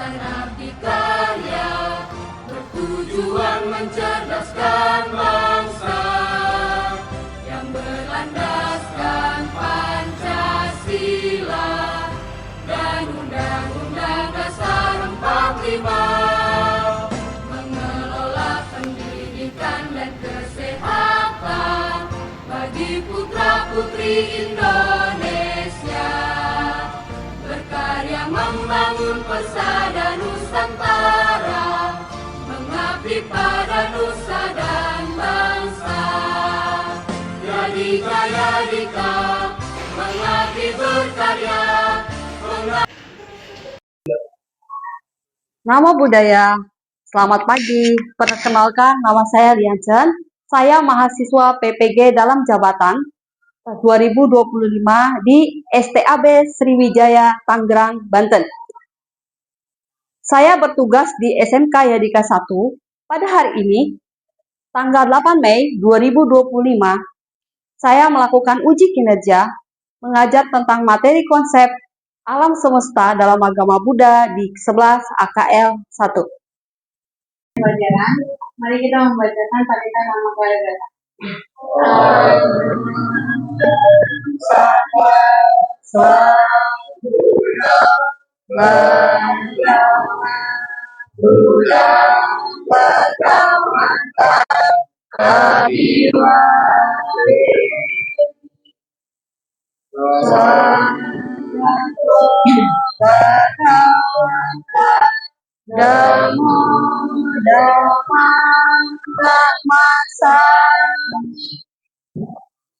mengabdi karya, bertujuan mencerdaskan bangsa yang berlandaskan Pancasila dan Undang-Undang Dasar 45, mengelola pendidikan dan kesehatan bagi putra-putri Indonesia, berkarya membangun persada Nusantara, mengabdi pada nusa dan bangsa. Yadika, Yadika, mengabdi berkarya, Nama budaya. Selamat pagi. Perkenalkan, nama saya Lian Chen. Saya mahasiswa PPG dalam jabatan 2025 di STAB Sriwijaya, Tangerang, Banten. Saya bertugas di SMK Yadika 1. Pada hari ini, tanggal 8 Mei 2025, saya melakukan uji kinerja mengajar tentang materi konsep alam semesta dalam agama Buddha di 11 AKL 1. Pelajaran, mari kita membacakan panitia nama Kalagata. Namo Dhammasa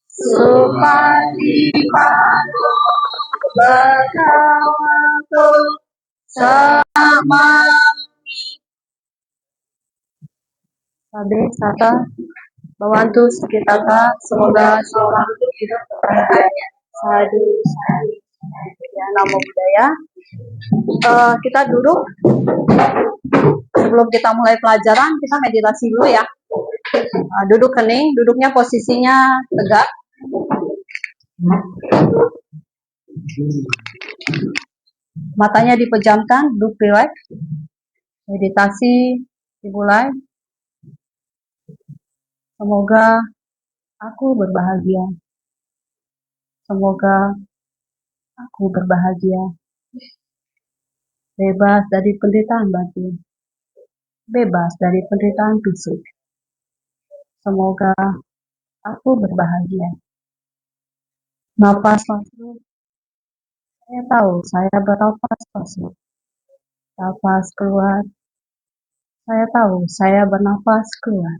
Supatipato Bhagavato Sama. Sabe Sata Bawantu Sekitata, semoga seorang hidup bahagia. Sadu, sadu. Ya, namo budaya. Kita duduk. Sebelum kita mulai pelajaran, kita meditasi dulu ya. Duduk kening, duduknya posisinya tegak. Matanya dipejamkan, duduk relax. Meditasi dimulai. Semoga aku berbahagia. Semoga aku berbahagia. Bebas dari penderitaan batin. Bebas dari penderitaan fisik. Semoga aku berbahagia. Napas masuk. Saya tahu saya bernapas masuk. Napas keluar. Saya tahu saya bernapas keluar.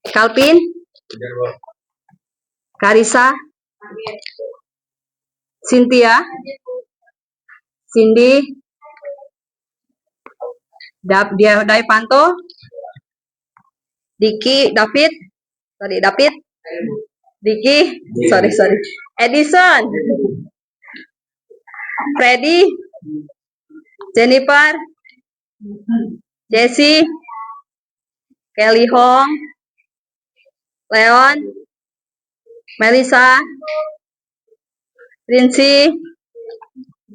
Kalpin, Karisa, Cynthia, Cindy, Daipanto, Diki, David, Diki, Edison, Freddy, Jennifer, Jessie, Kelly Hong, Leon, Melissa, Rincy,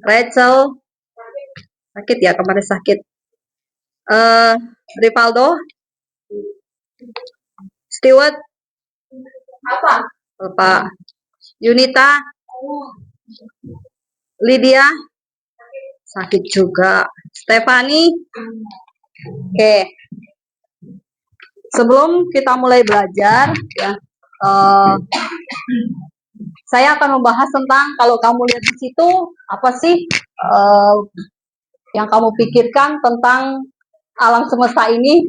Rachel, sakit ya kemarin sakit, Rivaldo, Stewart, Pak, Yunita, Lydia, sakit juga, Stephanie. Oke. Sebelum kita mulai belajar, ya, saya akan membahas tentang kalau kamu lihat di situ apa sih yang kamu pikirkan tentang alam semesta ini?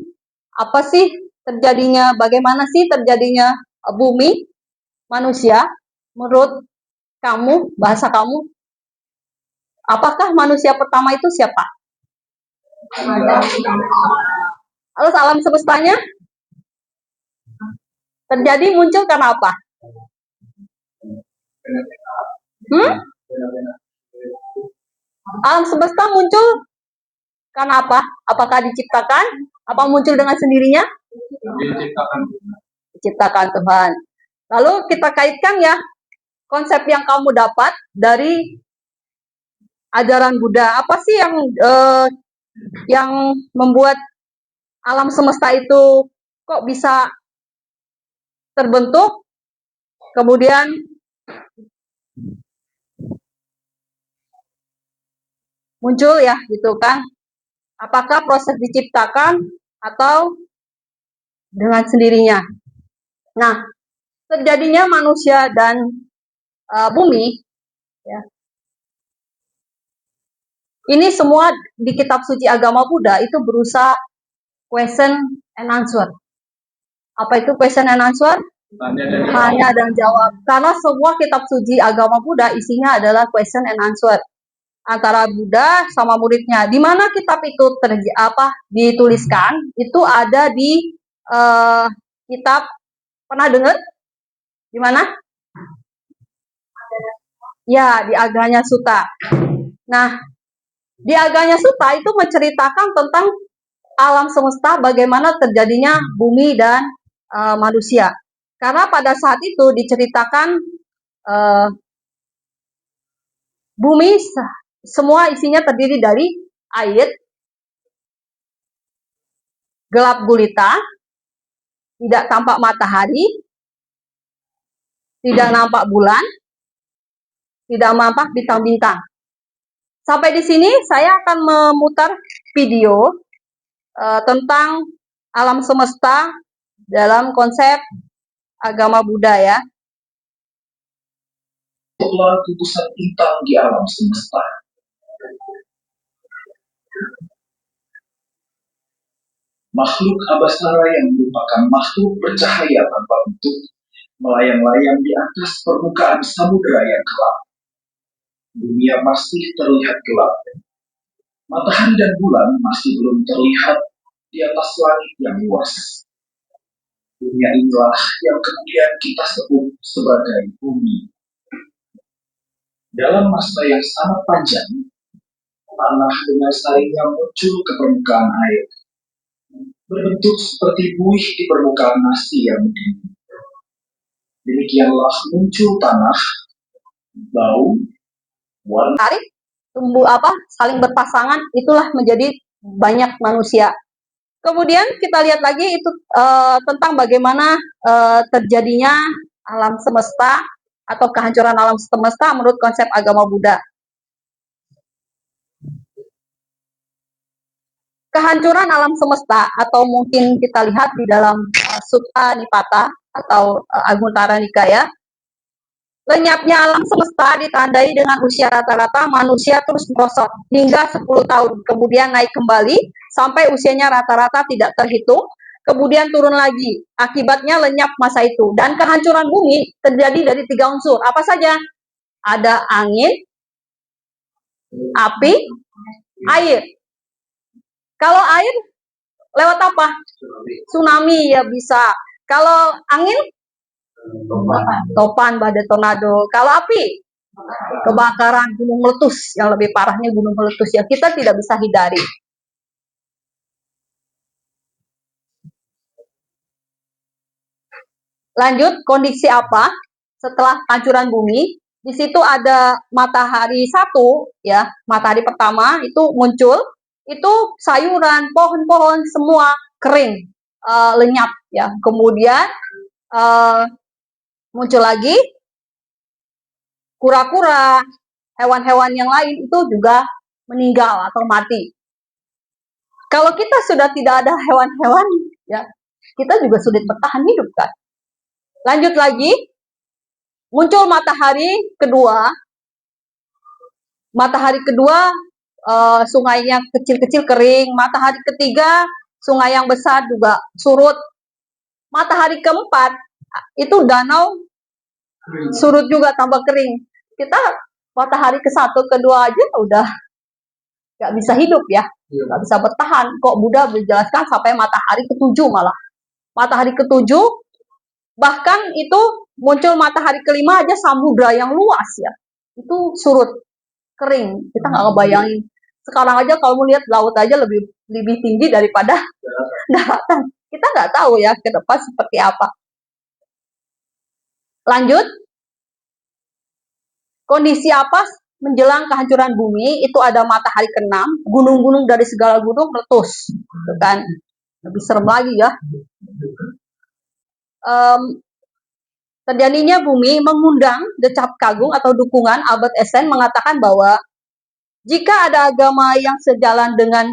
Apa sih terjadinya? Bagaimana sih terjadinya bumi, manusia? Menurut kamu, bahasa kamu, apakah manusia pertama itu siapa? Terus alam semestanya terjadi muncul karena apa? Alam semesta muncul Karena apa? Apakah diciptakan? Apa muncul dengan sendirinya? Diciptakan Tuhan. Lalu kita kaitkan ya konsep yang kamu dapat dari ajaran Buddha. Apa sih yang membuat alam semesta itu kok bisa terbentuk, kemudian muncul ya gitu kan? Apakah proses diciptakan atau dengan sendirinya? Nah, terjadinya manusia dan bumi, ya, ini semua di kitab suci agama Buddha itu berusaha question and answer. Apa itu question and answer? Tanya dan jawab. Karena semua kitab suci agama Buddha isinya adalah question and answer antara Buddha sama muridnya. Di mana kitab itu dituliskan? Itu ada di kitab, pernah dengar? Di mana? Ya, di Aganya Sutta. Nah, di Aganya Sutta itu menceritakan tentang alam semesta, bagaimana terjadinya bumi dan manusia. Karena pada saat itu diceritakan bumi semua isinya terdiri dari air, gelap gulita, tidak tampak matahari, tidak nampak bulan, tidak nampak bintang-bintang. Sampai di sini saya akan memutar video tentang alam semesta dalam konsep agama Buddha ya. Setelah gugusan bintang di alam semesta, makhluk abasara yang merupakan makhluk bercahaya tanpa bentuk melayang-layang di atas permukaan samudera yang gelap. Dunia masih terlihat gelap. Matahari dan bulan masih belum terlihat di atas langit yang luas. Dunia inilah yang kemudian kita sebut sebagai bumi. Dalam masa yang sangat panjang, tanah dengan sarinya muncul ke permukaan air, berbentuk seperti buih di permukaan nasi yang mendidih. Demikianlah muncul tanah, bau, warna, tumbuh saling berpasangan, itulah menjadi banyak manusia. Kemudian kita lihat lagi itu tentang bagaimana terjadinya alam semesta atau kehancuran alam semesta menurut konsep agama Buddha. Kehancuran alam semesta, atau mungkin kita lihat di dalam Sutta Nipata atau Anguttara Nikaya, lenyapnya alam semesta ditandai dengan usia rata-rata manusia terus merosot hingga 10 tahun, kemudian naik kembali sampai usianya rata-rata tidak terhitung, kemudian turun lagi. Akibatnya lenyap masa itu. Dan kehancuran bumi terjadi dari 3 unsur. Apa saja? Ada angin, api, air. Kalau air lewat apa? Tsunami ya bisa. Kalau angin? Topan, badai tornado. Kalau api? Kebakaran, gunung meletus. Yang lebih parahnya gunung meletus yang kita tidak bisa hindari. Lanjut, kondisi apa setelah kehancuran bumi? Di situ ada matahari satu, ya, matahari pertama itu muncul, itu sayuran, pohon-pohon semua kering, lenyap, ya. Kemudian muncul lagi kura-kura, hewan-hewan yang lain itu juga meninggal atau mati. Kalau kita sudah tidak ada hewan-hewan, ya, kita juga sulit bertahan hidup, kan? Lanjut lagi, muncul matahari kedua. Matahari kedua, sungainya kecil-kecil kering. Matahari ketiga, sungai yang besar juga surut. Matahari keempat, itu danau surut juga tambah kering. Kita matahari ke-1, kedua aja udah nggak bisa hidup ya, nggak bisa bertahan. Kok Buddha menjelaskan sampai matahari ke-7 malah. Matahari ke-7, bahkan itu muncul matahari ke-5 aja samudra yang luas ya, itu surut, kering. Kita nggak ngebayangin Sekarang aja kalau mau lihat laut aja lebih tinggi daripada daratan. Kita nggak tahu ya ke depan seperti apa. Lanjut. Kondisi apa menjelang kehancuran bumi? Itu ada matahari ke-6, gunung-gunung dari segala gunung meletus, gitu kan? Lebih serem lagi ya. Terjadinya bumi mengundang decap kagum atau dukungan. Albert Einstein mengatakan bahwa jika ada agama yang sejalan dengan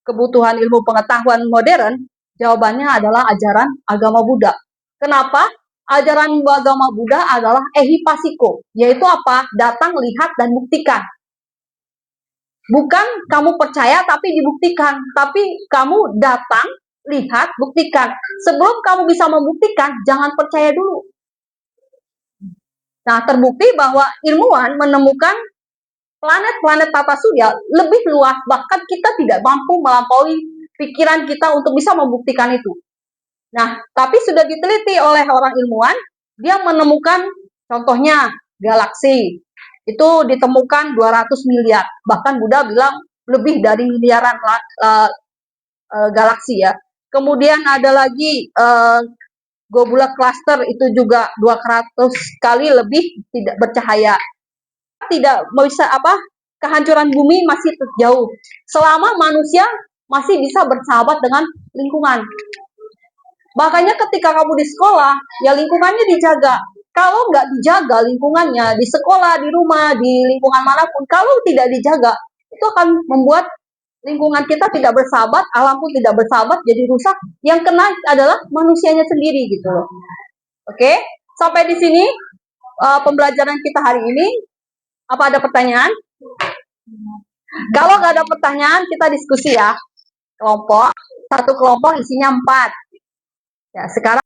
kebutuhan ilmu pengetahuan modern, jawabannya adalah ajaran agama Buddha. Kenapa? Ajaran agama Buddha adalah ehipassiko, yaitu apa? Datang, lihat, dan buktikan. Bukan kamu percaya tapi dibuktikan, tapi kamu datang, lihat, buktikan. Sebelum kamu bisa membuktikan, jangan percaya dulu. Nah, terbukti bahwa ilmuwan menemukan planet-planet tata surya lebih luas, bahkan kita tidak mampu melampaui pikiran kita untuk bisa membuktikan itu. Nah, tapi sudah diteliti oleh orang ilmuwan, dia menemukan contohnya galaksi. Itu ditemukan 200 miliar. Bahkan Buddha bilang lebih dari miliaran galaksi ya. Kemudian ada lagi Globular cluster, itu juga 200 kali lebih tidak bercahaya. Tidak bisa kehancuran bumi masih jauh selama manusia masih bisa bersahabat dengan lingkungan. Makanya ketika kamu di sekolah, ya lingkungannya dijaga. Kalau nggak dijaga lingkungannya, di sekolah, di rumah, di lingkungan manapun, kalau tidak dijaga, itu akan membuat lingkungan kita tidak bersahabat, alam pun tidak bersahabat, jadi rusak. Yang kena adalah manusianya sendiri gitu loh. Oke, sampai di sini pembelajaran kita hari ini. Apa ada pertanyaan? Kalau nggak ada pertanyaan, kita diskusi ya. Kelompok, satu kelompok isinya 4. Ya, sekarang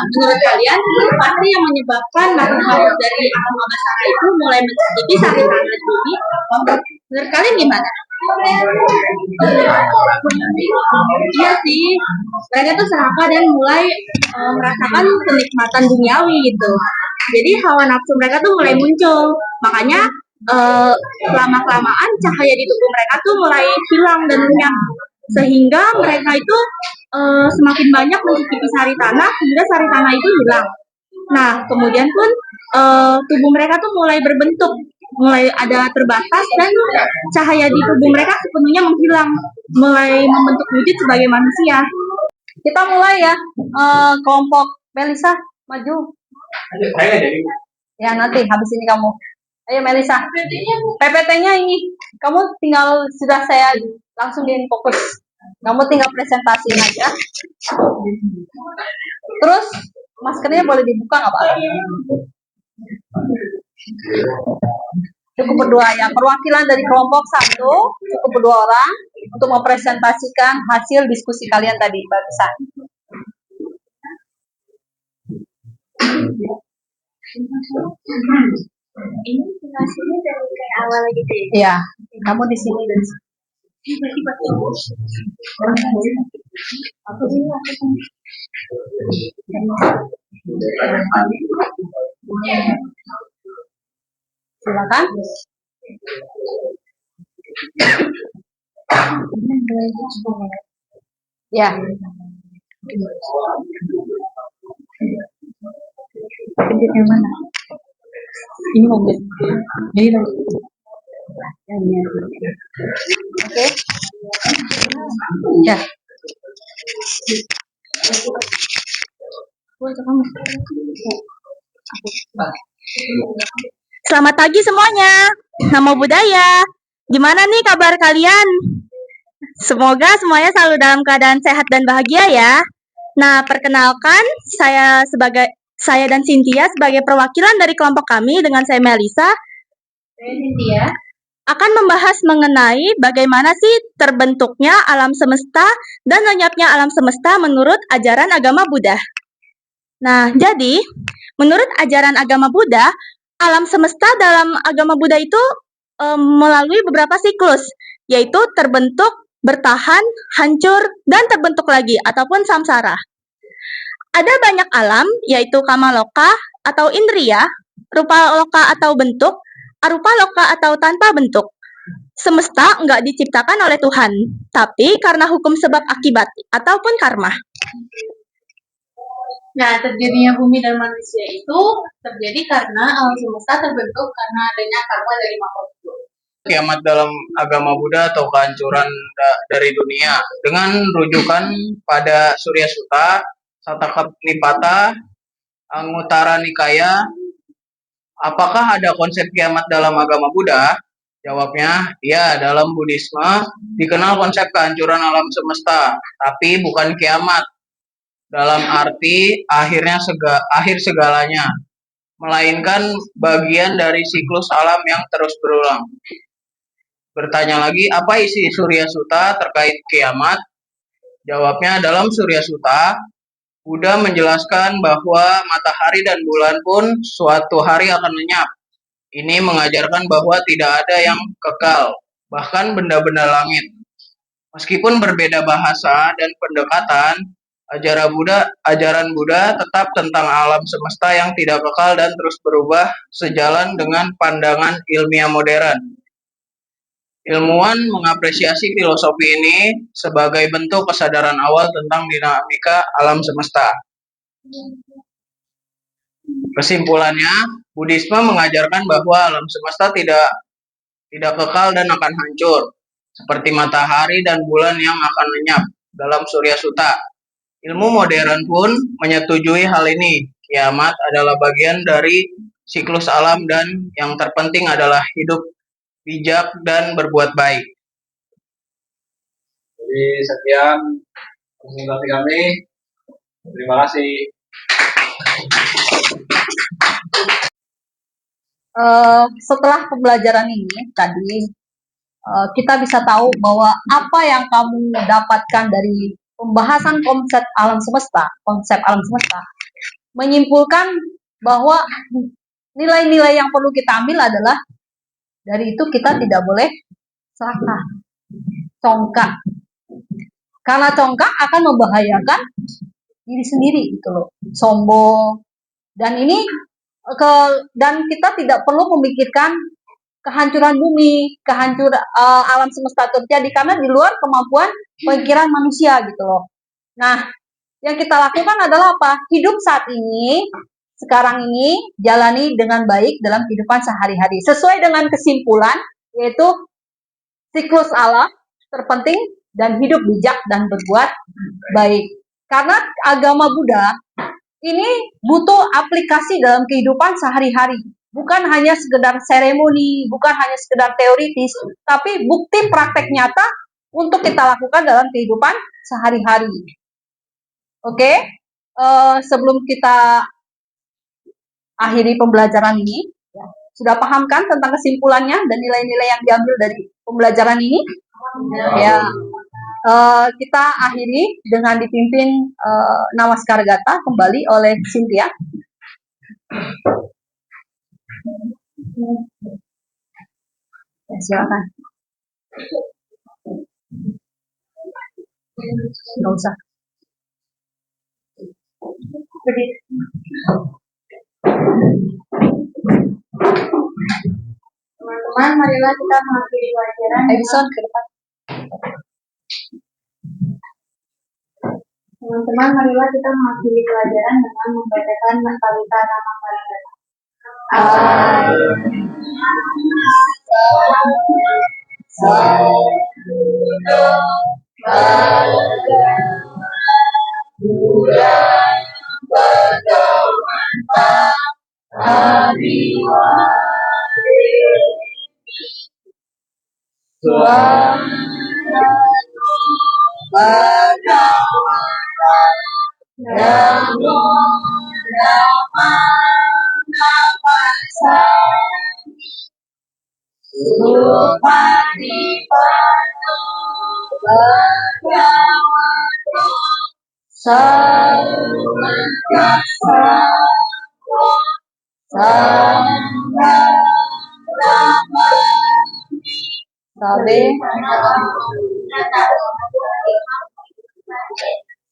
menurut kalian apa sih yang menyebabkan makhluk dari alam Abasara itu mulai mencicipi sari tanah bumi? Menurut kalian gimana? Iya sih, mereka tuh serakah dan mulai merasakan kenikmatan duniawi gitu. Jadi hawa nafsu mereka tuh mulai muncul. Makanya lama-kelamaan cahaya di tubuh mereka tuh mulai hilang dan lenyap. Sehingga mereka itu semakin banyak mencicipi sari tanah hingga sari tanah itu hilang. Nah, kemudian pun tubuh mereka tuh mulai berbentuk, mulai ada terbatas dan cahaya di tubuh mereka sepenuhnya menghilang, mulai membentuk wujud sebagai manusia. Kita mulai ya, kelompok Melisa maju. Ya nanti habis ini kamu. Ayo Melisa. PPT-nya ini, kamu tinggal sudah saya langsung fokus. Kamu tinggal presentasiin aja. Terus maskernya boleh dibuka nggak Pak? Cukup berdua ya. Perwakilan dari kelompok 1 cukup berdua orang untuk mempresentasikan hasil diskusi kalian tadi barusan. Ini hasilnya dari kayak awal gitu ya? Iya, kamu di sini dan silakan. Ya. Yang mana? Ini mobil. Ini Yang ini. Oke. Ya. Selamat pagi semuanya. Namo Buddhaya. Gimana nih kabar kalian? Semoga semuanya selalu dalam keadaan sehat dan bahagia ya. Nah, perkenalkan saya dan Cynthia sebagai perwakilan dari kelompok kami dengan saya Melisa Saya Cynthia. akan membahas mengenai bagaimana sih terbentuknya alam semesta dan lenyapnya alam semesta menurut ajaran agama Buddha. Nah, jadi menurut ajaran agama Buddha, alam semesta dalam agama Buddha itu melalui beberapa siklus, yaitu terbentuk, bertahan, hancur, dan terbentuk lagi ataupun samsara. Ada banyak alam, yaitu kamaloka atau indriya, rupa loka atau bentuk, arupa loka atau tanpa bentuk. Semesta enggak diciptakan oleh Tuhan, tapi karena hukum sebab akibat ataupun karma. Nah, terjadinya bumi dan manusia itu terjadi karena alam semesta terbentuk karena adanya karma dari makhluk. Kiamat dalam agama Buddha atau kehancuran dari dunia dengan rujukan pada Surya Sutta, Satakapnipata, Anguttara Nikaya. Apakah ada konsep kiamat dalam agama Buddha? Jawabnya, ya, dalam Buddhisme dikenal konsep kehancuran alam semesta, tapi bukan kiamat dalam arti akhir segalanya, melainkan bagian dari siklus alam yang terus berulang. Bertanya lagi, apa isi Surya Sutta terkait kiamat? Jawabnya, dalam Surya Sutta, Buddha menjelaskan bahwa matahari dan bulan pun suatu hari akan lenyap. Ini mengajarkan bahwa tidak ada yang kekal, bahkan benda-benda langit. Meskipun berbeda bahasa dan pendekatan, ajaran Buddha tetap tentang alam semesta yang tidak kekal dan terus berubah sejalan dengan pandangan ilmiah modern. Ilmuwan mengapresiasi filosofi ini sebagai bentuk kesadaran awal tentang dinamika alam semesta. Kesimpulannya, Buddhisme mengajarkan bahwa alam semesta tidak kekal dan akan hancur, seperti matahari dan bulan yang akan lenyap dalam Surya Sutta. Ilmu modern pun menyetujui hal ini. Kiamat adalah bagian dari siklus alam dan yang terpenting adalah hidup bijak dan berbuat baik. Jadi sekian presentasi kami. Terima kasih. Setelah pembelajaran ini tadi, kita bisa tahu bahwa apa yang kamu dapatkan dari pembahasan konsep alam semesta, menyimpulkan bahwa nilai-nilai yang perlu kita ambil adalah dari itu kita tidak boleh serakah, congkak, karena congkak akan membahayakan diri sendiri gitu loh, sombong, dan ini dan kita tidak perlu memikirkan kehancuran bumi, kehancuran alam semesta terjadi karena di luar kemampuan pikiran manusia gitu loh. Nah, yang kita lakukan adalah apa? Hidup saat ini, sekarang ini, jalani dengan baik dalam kehidupan sehari-hari. Sesuai dengan kesimpulan, yaitu siklus alam terpenting dan hidup bijak dan berbuat baik. Karena agama Buddha ini butuh aplikasi dalam kehidupan sehari-hari. Bukan hanya sekedar seremoni, bukan hanya sekedar teoritis, tapi bukti praktek nyata untuk kita lakukan dalam kehidupan sehari-hari. Oke, sebelum kita akhiri pembelajaran ini, sudah paham kan tentang kesimpulannya dan nilai-nilai yang diambil dari pembelajaran ini? Ya, kita akhiri dengan dipimpin Namaskar Gata kembali oleh Cynthia. Ya, silakan. Nggak usah. Teman-teman, marilah kita mengakhiri pelajaran. Edison ke depan. Teman-teman, marilah kita mengakhiri pelajaran dengan membacakan mentalita nama Parigata.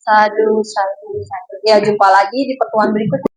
Sadu, satu, satu. Ya, jumpa lagi di pertemuan berikutnya.